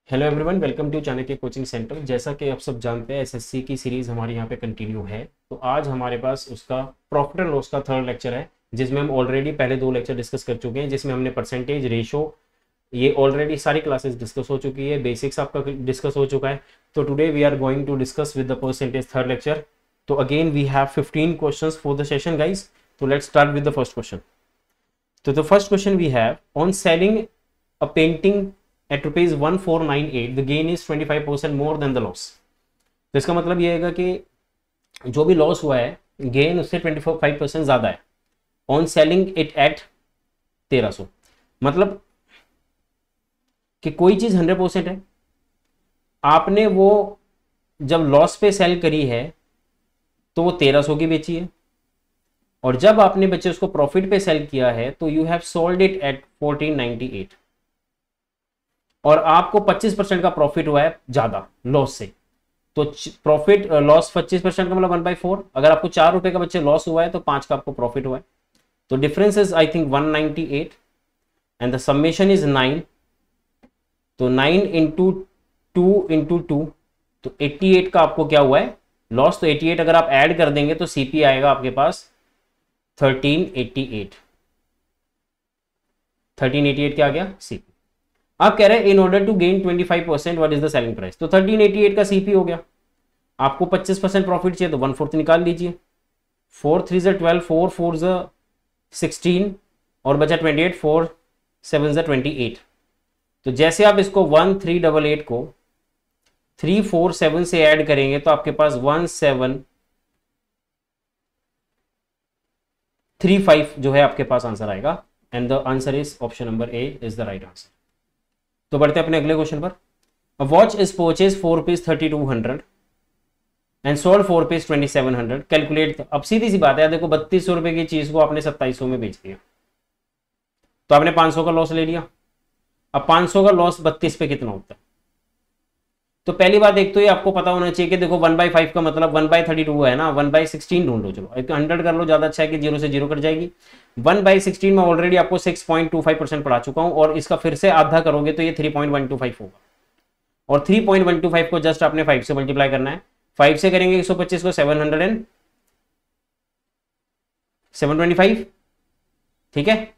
Hello everyone, welcome to Chanakya coaching centre. जैसा कि आप सब जानते हैं, एसएससी की सीरीज हमारे यहाँ पे कंटिन्यू है। तो आज हमारे पास उसका प्रॉफिट एंड लॉस का थर्ड लेक्चर है, जिसमें हम ऑलरेडी पहले दो लेक्चर डिस्कस कर चुके हैं, जिसमें हमने परसेंटेज रेशो ये ऑलरेडी सारी क्लासेस डिस्कस हो चुकी है, बेसिक्स आपका डिस्कस हो चुका है। तो today we are going to discuss with the percentage third lecture. तो again we have 15 questions for the session guys. तो let's start with the first question. तो the first question we have, on selling a painting at rupees 1498 the gain is 25% more than the loss। तो इसका मतलब ये है कि जो भी लॉस हुआ है, गेन उससे 25% ज्यादा है ऑन सेलिंग इट एट 1300। मतलब कि कोई चीज 100% है, आपने वो जब लॉस पे सेल करी है तो वो 1300 की बेची है, और जब आपने बच्चे उसको प्रॉफिट पे सेल किया है तो you have sold it at 1498, और आपको 25% का प्रॉफिट हुआ है ज्यादा लॉस से। तो प्रॉफिट लॉस 25% का मतलब 1/4। अगर आपको 4 रुपए का बच्चे लॉस हुआ है तो 5 का आपको प्रॉफिट हुआ है। तो difference is I think 198 and the summation is 9। तो 9 इंटू 2 तो 88 का आपको क्या हुआ है लॉस। तो 88 अगर आप ऐड कर देंगे तो सीपी आएगा आपके पास 1388। 1388 क्या आ गया सीपी। आप कह रहे हैं in order to gain 25% what is the selling price. तो 1388 का सीपी हो गया। आपको 25% प्रॉफिट चाहिए तो 1/4 निकाल लीजिए। 4 3 12, 4 4 16 और बचा 28, 4 7 28। तो जैसे आप इसको 1388 को 347 से ऐड करेंगे तो आपके पास 1735 जो है आपके पास आंसर आएगा। And the answer is option number A is the right answer. तो बढ़ते अपने अगले क्वेश्चन पर। A watch is purchase for rupees 3200 and sold for rupees 2700, calculate. अब सीधी सी बात है, देखो 3200 रुपए की चीज को आपने 2700 में बेच दिया, तो आपने 500 का लॉस ले लिया। अब 500 का लॉस 32 पे कितना होता है। तो पहली बात एक तो ये आपको पता होना चाहिए कि देखो 1/5 का मतलब 1/32 है ना, 1/16 ढूंढ लो। चलो 100 कर लो, ज्यादा अच्छा है कि 0 से 0 कट जाएगी। 1/16 में ऑलरेडी आपको 6.25% पढ़ा चुका हूं, और इसका फिर से आधा करोगे तो ये 3.125 होगा। और 3.125 को जस्ट आपने 5 से मल्टीप्लाई करना है। 5 से करेंगे 125 को 725, ठीक है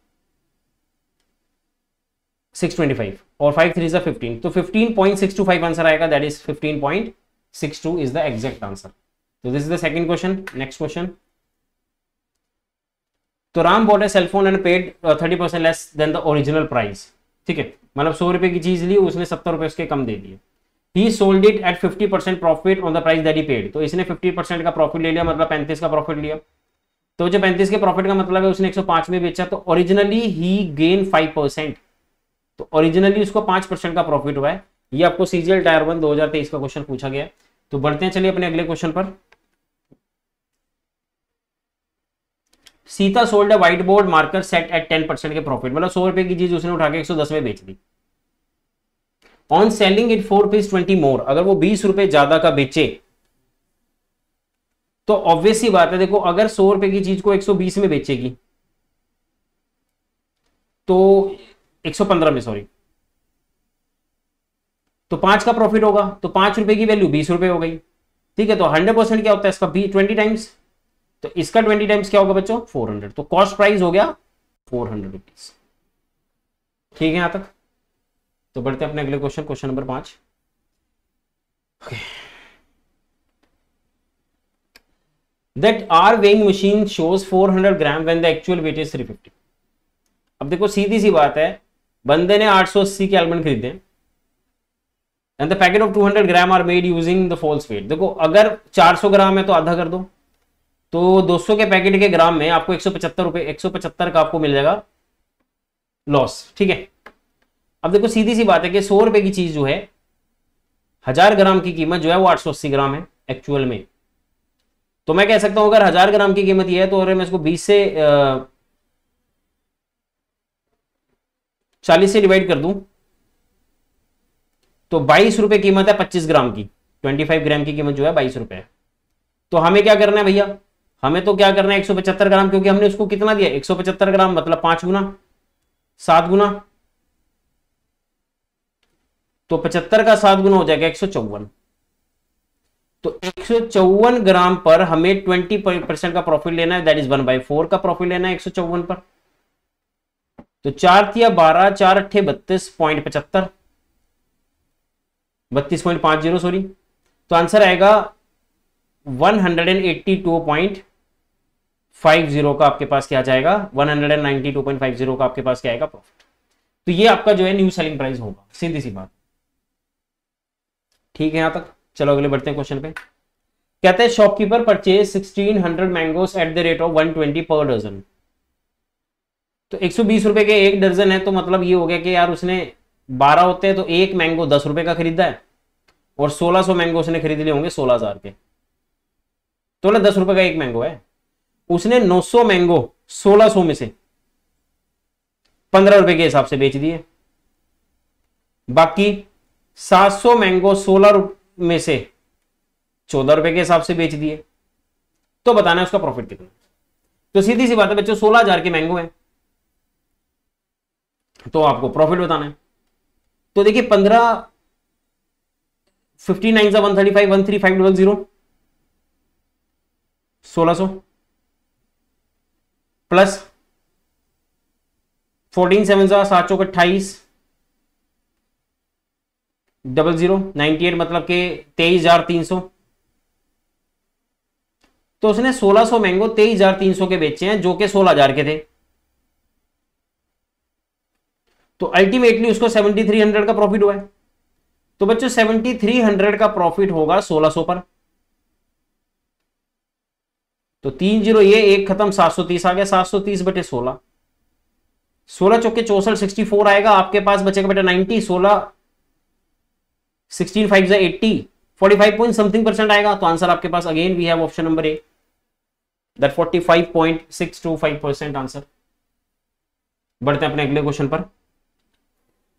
625, और 5 3 is 15, तो 15.625 आंसर आएगा। That is 15.62 is the exact answer. तो this is the second question. Next question. तो Ram bought a cellphone and paid 30% less than the original price. ठीक है, मतलब 100 रुपए की चीज ली, उसने 70 रुपए उसके कम दे दिए। ही sold it at 50% profit on the price that he paid. तो इसने 50% का प्रॉफिट ले लिया, मतलब 35 का प्रॉफिट लिया। तो जो 35 के प्रॉफिट का मतलब है उसने 105 में बेचा, तो ओरिजिनली ही गेन 5%। तो ओरिजिनली उसको 5% का प्रॉफिट हुआ है। ये आपको सीजीएल टायर 1 2023 का क्वेश्चन पूछा गया है। तो बढ़ते हैं, चलिए अपने अगले क्वेश्चन पर। Sita sold a whiteboard marker set at 10% के प्रॉफिट, मतलब 100 रुपए की चीज उसने उठा के 110 में बेच दी। ऑन सेलिंग इट 4 रुपीज 20 मोर, अगर वो 20 रुपए ज्यादा का बेचे तो ऑब्वियस सी बात है, देखो अगर 100 रुपए की चीज को 120 में बेचेगी तो 115 में, सॉरी, तो 5 का प्रॉफिट होगा। तो 5 रुपए की वैल्यू 20 रुपए हो गई। ठीक है, तो 100% क्या होता है इसका 20 टाइम्स। तो इसका 20 टाइम्स क्या होगा बच्चों 400। तो कॉस्ट प्राइस हो गया 400 रुपीज। ठीक है यहां तक। तो बढ़ते हैं अपने अगले question, question number 5। That are weighing machine shows 400 gram when the actual weight is 350। अब देखो सीधी सी बात है, बंदे ने 880 के आलमंड खरीदे and the packet of 200 gram are made using the false weight. देखो अगर 400 ग्राम है तो आधा कर दो, तो 200 के पैकेट के ग्राम में आपको 175 रुपए, 175 का आपको मिल जाएगा लॉस। ठीक है, अब देखो सीधी सी बात है कि 100 रुपए की चीज जो है 1000 ग्राम की कीमत जो है वो 880 ग्राम है एक्चुअल में। तो मैं कह सकता हूं अगर 1000 ग्राम की कीमत ये है, तो अगर मैं इसको 20 से 40 से डिवाइड कर दूं तो 22 रुपए कीमत है 25 ग्राम की। 25 ग्राम की कीमत जो है 22 रुपए है। तो हमें क्या करना है भैया, हमें तो क्या करना है 175 ग्राम, क्योंकि हमने उसको कितना दिया 175 ग्राम, मतलब 5 गुना 7 गुना तो 75 का 7 गुना हो जाएगा 154। तो 154 ग्राम पर हमें 20% का प्रॉफिट लेना है, दैट इज 1/4 का प्रॉफिट लेना है 154 पर। तो 4 तिया 12, 4 अट्ठे 32.75, 32.50 सॉरी। तो आंसर आएगा 182.50 का आपके पास क्या जाएगा, 192.50 का आपके पास क्या आएगा प्रॉफिट। तो ये आपका जो है न्यू सेलिंग प्राइस होगा, सीधी सी बात। ठीक है यहां तक। चलो अगले बढ़ते हैं क्वेश्चन पे। कहते हैं shopkeeper purchase 1600 mangoes at the rate of 120 per dozen. तो 120 रुपए के एक दर्जन है, तो मतलब ये हो गया कि यार उसने 12 होते हैं तो एक मैंगो 10 रुपए का खरीदा है, और 1600 मैंगो उसने खरीद लिए होंगे 16,000 के, तो 10 रुपए का एक मैंगो है। उसने 900 मैंगो 1600 में से 15 रुपए के हिसाब से बेच दिए, बाकी 700 मैंगो 16 में से 14 रुपए के हिसाब से बेच दिए। तो बताना है उसका प्रॉफिट कितना। तो सीधी सी बात है बच्चों, 16,000 के मैंगो हैं, तो आपको प्रॉफिट बताना है। तो देखिए 15 59 सा 135, 13500, 1600 प्लस 14 7 सा 7 चौक 28, 00 98 मतलब के 23,300। तो उसने 1600 मैंगो 23,300 के बेचे हैं, जो कि 16,000 के थे। तो अल्टीमेटली उसको 7300 का प्रॉफिट हुआ है। तो बच्चों 7300 का प्रॉफिट होगा 1600 पर। तो 3 0 ये एक खत्म, 730 आ गया, 730 बटे 16, 16 चौके 64, 64 आएगा आपके पास, बचेगा बेटा 90, 16 16 5 80, 45 पॉइंट समथिंग परसेंट आएगा। तो आंसर आपके पास again we have option number a, that 45.625% answer. बढ़ते हैं अपने अगले क्वेश्चन पर।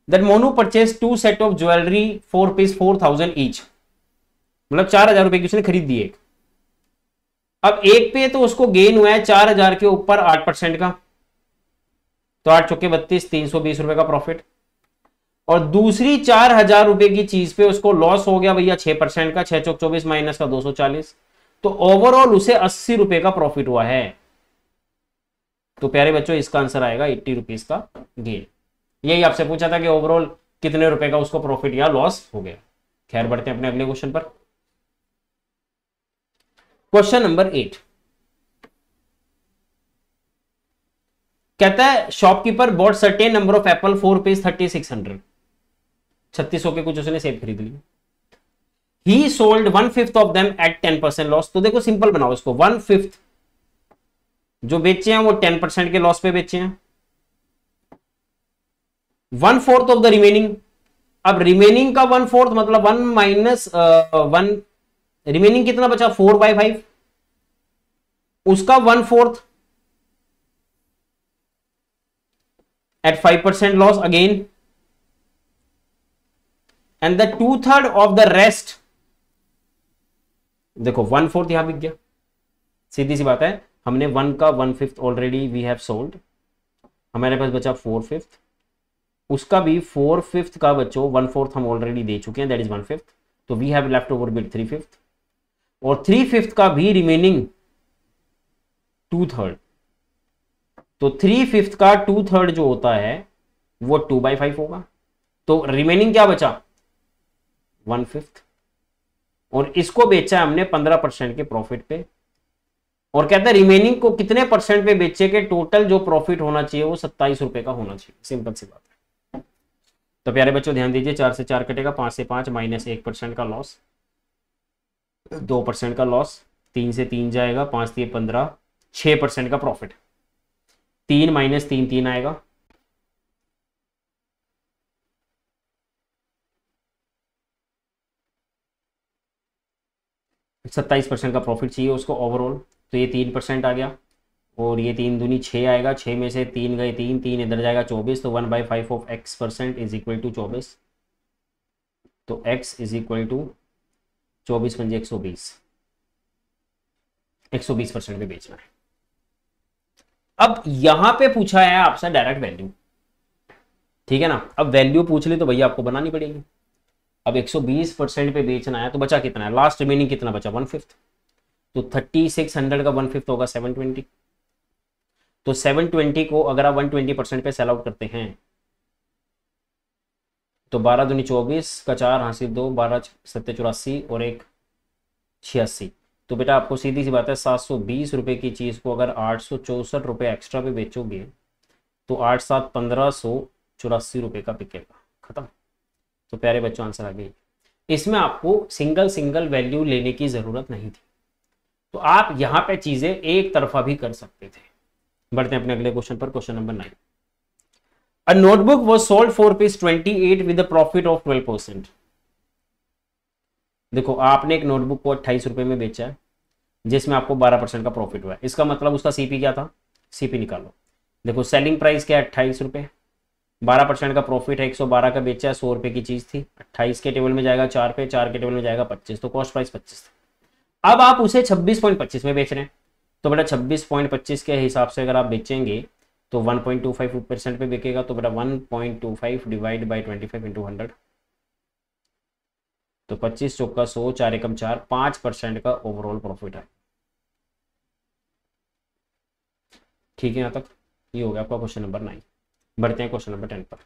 That Monu purchase 2 set of jewellery 4 piece 4000 each, मतलब 4000 रुपए की उसने खरीद दी एक। अब एक पे तो उसको गेन हुआ है 4000 के ऊपर 8% का, तो 8 चौके 32, 320 रुपए का प्रॉफिट। और दूसरी 4000 रुपए की चीज पे उसको लॉस हो गया भैया 6% का, 6 चौक 24 माइनस का 240, तो ओवरऑल उसे 80 रुपए का प्रॉफिट हुआ है। तो प्यारे बच्चों इसका आंसर आएगा 80 रुपीज का गेन। यही आपसे पूछा था कि ओवरऑल कितने रुपए का उसको प्रॉफिट या लॉस हो गया। खैर बढ़ते हैं अपने अगले क्वेश्चन पर। क्वेश्चन नंबर 8 कहता है shopkeeper bought certain number of apple 4 piece 3600, 3600 के कुछ उसने सेब खरीद लिए। He sold 1/5 of them at 10% loss. तो देखो सिंपल बनाओ इसको, 1/5 जो बेचे हैं वो 10% के लॉस पे बेचे हैं, 1/4 ऑफ द रिमेनिंग। अब रिमेनिंग का 1/4 मतलब 1 माइनस 1, रिमेनिंग कितना बचा 4/5, उसका 1/4 at 5% loss again, and the 2/3 of the rest. देखो 1/4 यहां बिक गया, सीधी सी बात है, हमने 1 का 1/5 ऑलरेडी वी हैव सोल्ड, हमारे पास बचा 4/5, उसका भी 4/5 का बच्चों 1/4 हम ऑलरेडी दे चुके हैं, दैट इज 1/5। तो we have leftover bit 3/5, और 3/5 का भी रिमेनिंग 2/3। तो 3/5 का 2/3 जो होता है वो 2/5 होगा। तो रिमेनिंग क्या बचा 1/5, और इसको बेचा हमने 15% के प्रॉफिट पे, और कहता है रिमेनिंग को कितने परसेंट पे बेचे के टोटल जो प्रॉफिट होना चाहिए वो 27 रुपए का होना चाहिए। सिंपल सी बात है। तो प्यारे बच्चों ध्यान दीजिए, 4 से 4 कटेगा, 5 से 5 माइनस 1% का लॉस, 2% का लॉस, 3 से 3 जाएगा, 5 से 15, 6% का प्रॉफिट, 3 माइनस 3 3 आएगा, 27% का प्रॉफिट चाहिए उसको ओवरऑल। तो ये 3% आ गया, और ये 3 दूनी 6 आएगा, 6 में से 3 गए 3, 3 इधर जाएगा 24, तो 1/5 of x% is equal to 24। तो x इज इक्वल टू 24 पंजे 120, 120% पे बेचना है। अब यहां पे पूछा है आपसे डायरेक्ट वैल्यू, ठीक है ना। अब वैल्यू पूछ ली तो भैया आपको बनानी पड़ेगी। अब 120% पे बेचना है तो बचा कितना है, लास्ट रिमेनिंग कितना बचा, 1/5। तो 3600 का 1/5 होगा 720। तो 720 को अगर आप 120% पे सेल आउट करते हैं तो 12 दूनी 24 का 4 हासिल 2, 12 7 84 और 1 86। तो बेटा आपको सीधी सी बात है 720 रुपये की चीज़ को अगर 864 रुपये एक्स्ट्रा पे बेचोगे तो 8 7 1584 रुपये का बिकेगा, खत्म। तो प्यारे बच्चों आंसर आ गई। इसमें आपको सिंगल सिंगल वैल्यू लेने की ज़रूरत नहीं थी, तो आप यहाँ पे चीज़ें एक तरफा भी कर सकते थे। बढ़ते हैं अपने अगले क्वेश्चन पर, question number 9। A notebook was sold for ₹28 with a profit of 12%। देखो आपने एक नोटबुक को 28 रुपए में बेचा है जिसमें आपको 12% का प्रॉफिट हुआ है। इसका मतलब उसका सीपी क्या था, सीपी निकालो। देखो सेलिंग प्राइस क्या है 28 रुपए, 12% का प्रॉफिट है, 112 का बेचा है, 100 रुपए की चीज थी, 28 के टेबल में जाएगा 4 पे, 4 के टेबल में जाएगा 25, तो कॉस्ट प्राइस 25 था। अब आप उसे 26.25 में बेच रहे हैं, तो बेटा 26.25 के हिसाब से अगर आप बेचेंगे तो 1.25% पे बिकेगा। तो बेटा 1.25 डिवाइड बाई 25 इंटू 100, तो 25 चौका 100, 4 एकम 4, 5% का ओवरऑल प्रॉफिट है। ठीक है, यहाँ तक ये हो गया आपका क्वेश्चन नंबर 9। बढ़ते हैं क्वेश्चन नंबर 10 पर।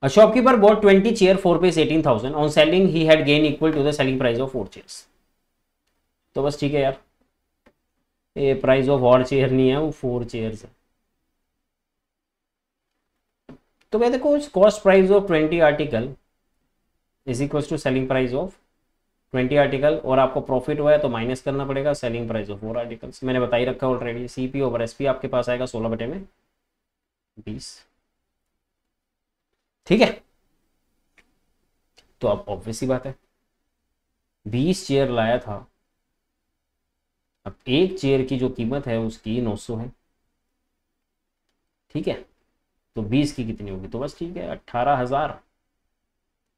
A shopkeeper bought 20 chair for rupees 18,000. On selling, he had gain equal to the selling price of 4 chairs. तो बस ठीक है यार, ये प्राइस ऑफ और चेयर नहीं है, वो 4 चेयर्स है। तो कहते देखो cost price of 20 article is equal to selling price of 20 article, और आपको प्रॉफिट हुआ है तो माइनस करना पड़ेगा सेलिंग प्राइस ऑफ 4 आर्टिकल्स। मैंने बता ही रखा है ऑलरेडी, सीपी ओवर एसपी आपके पास आएगा 16/20। ठीक है, तो अब ऑब्वियस सी बात है 20 चेयर लाया था, अब एक चेयर की जो कीमत है उसकी 900 है। ठीक है, तो 20 की कितनी होगी, तो बस ठीक है 18,000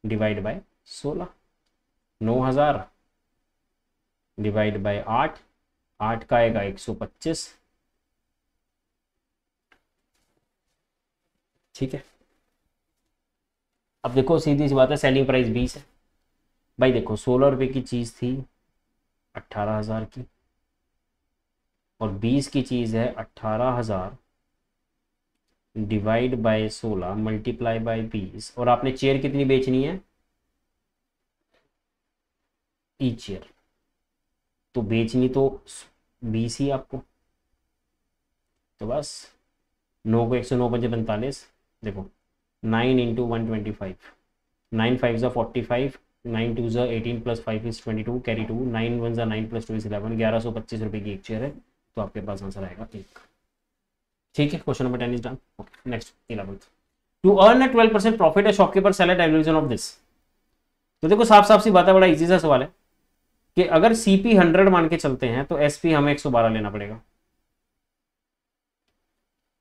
डिवाइड बाय 16, 9,000 डिवाइड बाय 8, 8 का आएगा 125। ठीक है, अब देखो सीधी सी बात है सेलिंग प्राइस 20 है भाई। देखो 16 रुपए की चीज़ थी 18,000 की, और 20 की चीज़ है 18,000 डिवाइड बाय 16 मल्टीप्लाई बाय 20, और आपने चेयर कितनी बेचनी है, ईच चेयर तो बेचनी तो 20 ही आपको। तो बस 9 को 109 5 45, देखो 9 इंटू 125, 9 5 ज़ा 45, 9 2 ज़ा 18 प्लस 5 इज 22, कैरी 2, 9 1 ज़ा 9 प्लस 2 इज 11, 1125 रुपये की एक चेयर है, तो आपके पास आंसर आएगा 1। ठीक है, question number 10 is done. Okay, next 11th। To earn a 12% profit, a shopkeeper sell at evaluation of this. तो देखो साफ साफ सी बात है, बड़ा इजी सा सवाल है कि अगर सीपी 100 मान के चलते हैं तो एसपी हमें 112 लेना पड़ेगा,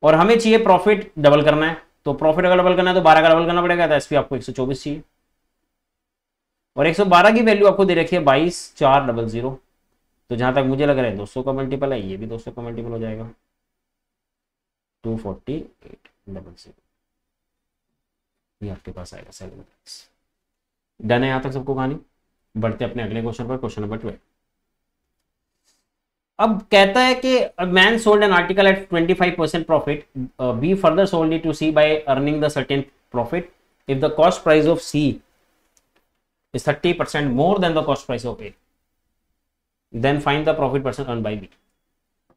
और हमें चाहिए प्रॉफिट डबल करना है, तो प्रॉफिट अगर डबल करना है तो 12 का डबल करना पड़ेगा, तो एसपी आपको 124 चाहिए, और 112 की वैल्यू आपको दे रखी है 22,400। तो जहां तक मुझे लग रहा है 200 का मल्टीपल है, ये भी 200 का मल्टीपल हो जाएगा, 248,000, ये आपके पास आएगा सेलिंग प्राइस। डन है यहां तक सबको कहानी। बढ़ते अपने अगले क्वेश्चन पर, क्वेश्चन नंबर 12। अब कहता है कि a man sold an article at 25% profit, B further sold it to C by earning the certain profit. If the cost price of C is 30% more than the cost price of A, then find the profit percent earned by B.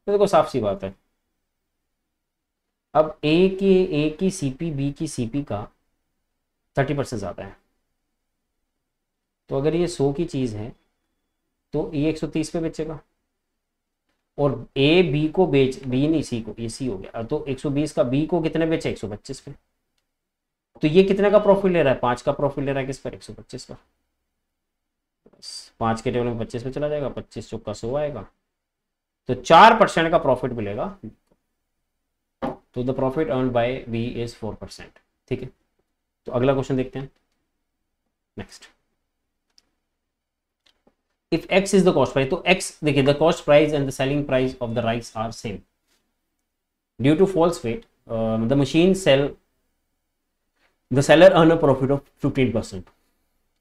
तो देखो साफ सी बात है, अब A की CP B की CP का 30% ज़्यादा है, तो अगर ये 100 की चीज़ है तो ये 130 पे बेचेगा, और ए बी को बेच, बी नहीं सी को, ये सी हो गया, तो 120 का बी को कितने बेचे, 125 पे। तो ये कितने का प्रॉफिट ले रहा है, 5 का प्रॉफिट ले रहा है, किस पर, 125 का। 5 के टेबल में 25 पे चला जाएगा, 25 चौका 100 आएगा, तो 4% का प्रॉफिट मिलेगा। तो the profit earn by B is 4%। ठीक है, तो अगला क्वेश्चन देखते हैं next. If X is the cost price, तो X देखिए the cost price and the selling price of the rice are same. Due to false weight, the machine sell the seller earn a profit of 15%.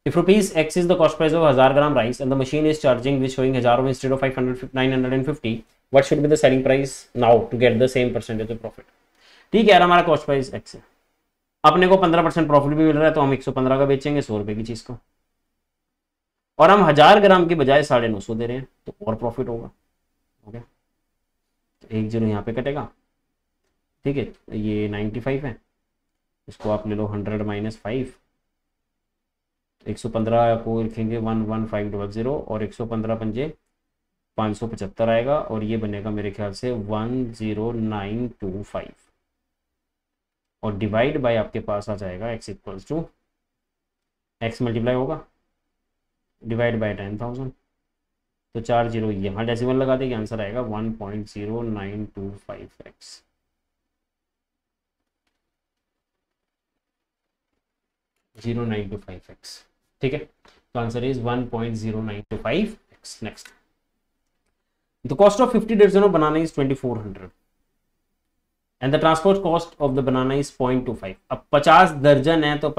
If rupees X is the cost price of 1000 gram rice and the machine is charging which showing 1000 instead of 500 950, what should be the selling price now to get the same percentage of profit? ठीक है यार, हमारा cost price X है, अपने को 15% profit भी मिल रहा है, तो हम 115 का बेचेंगे 100 रुपए की चीज को, और हम 1000 ग्राम की बजाय 950 दे रहे हैं, तो और प्रॉफिट होगा. ओके, एक जीरो यहाँ पे कटेगा. ठीक है, ये 95 है, इसको आप ले लो 100 माइनस 5, 115 को लिखेंगे 11500 और 115 पंजे 575 आएगा, और ये बनेगा मेरे ख्याल से 10925, और डिवाइड बाय आपके पास आ जाएगा x equals to x multiply होगा डिवाइड बाय 10,000, तो 4 जीरो यहाँ डेसिमल लगा देंगे, आंसर आएगा 1.0925x. 0925x. ठीक है, तो answer is 1.0925x. Next, the cost of 50 दर्जन of banana is 2400 and the transport cost of the banana is 0.25. अब 50 दर्जन है तो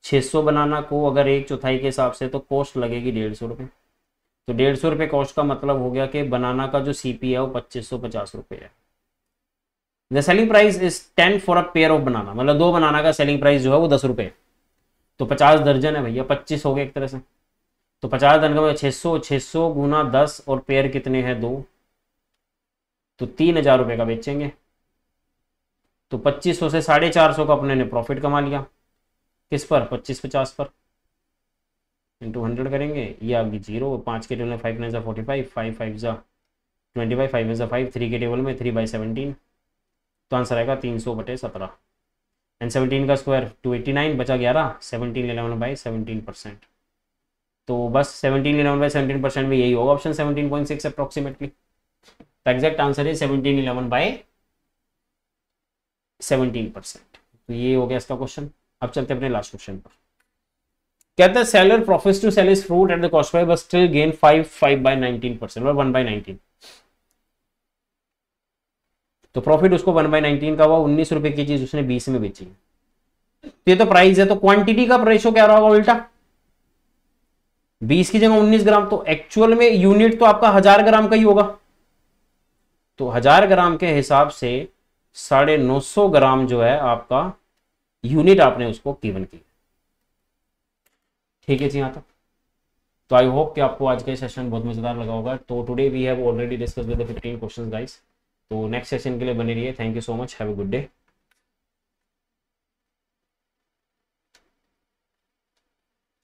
600 बनाना को अगर 1/4 के हिसाब से तो कॉस्ट लगेगी 150 रुपये. तो 150 रुपये कॉस्ट का मतलब हो गया कि बनाना का जो सीपी है वो 2550 रुपये है. The selling price is 10 for a pair of बनाना, मतलब 2 बनाना का सेलिंग प्राइस जो है वो 10 रुपये. तो 50 दर्जन है भैया, 25 हो गए एक तरह से, तो 50 दर्जन का 600 गुना 10 और पेयर कितने हैं 2, तो 3000 रुपये का बेचेंगे. तो 2500 से 450 का अपने ने प्रॉफिट कमा लिया. किस पर? 25-50 पर. इंटू 100 करेंगे, ये आ गई 0. 5 के टेबल में 5 9 45, 5 5 25, 5 5 3 के टेबल में 3/17, तो आंसर आएगा 300/17. एंड 17 का स्क्वायर 289, बचा 11, 17/11%. तो बस 17/11% में यही होगा option 17.6 approximately. The exact answer है 17/11%. तो ये हो गया इसका क्वेश्चन. अब चलते हैं अपने लास्ट क्वेश्चन पर. कहता है seller profits to sell his fruit at the cost price but still gain 5/19% और 1/19. तो प्रॉफिट उसको 1/19 का हुआ, 19 रुपए की चीज उसने 20 में बेची. ये तो प्राइस है, तो क्वांटिटी का रेशो क्या रहा होगा उल्टा, 20 की जगह 19 ग्राम. तो एक्चुअल में यूनिट तो आपका 1000 ग्राम का ही होगा, तो 1000 ग्राम के हिसाब से 950 ग्राम जो है आपका यूनिट आपने उसको गिवन की. ठीक है जी, यहां तक. तो आई होप कि आपको आज का सेशन बहुत मजेदार लगा होगा. तो today we have already discuss with the 15 questions guys. तो नेक्स्ट सेशन के लिए बने रहिए. Thank you so much, have a good day.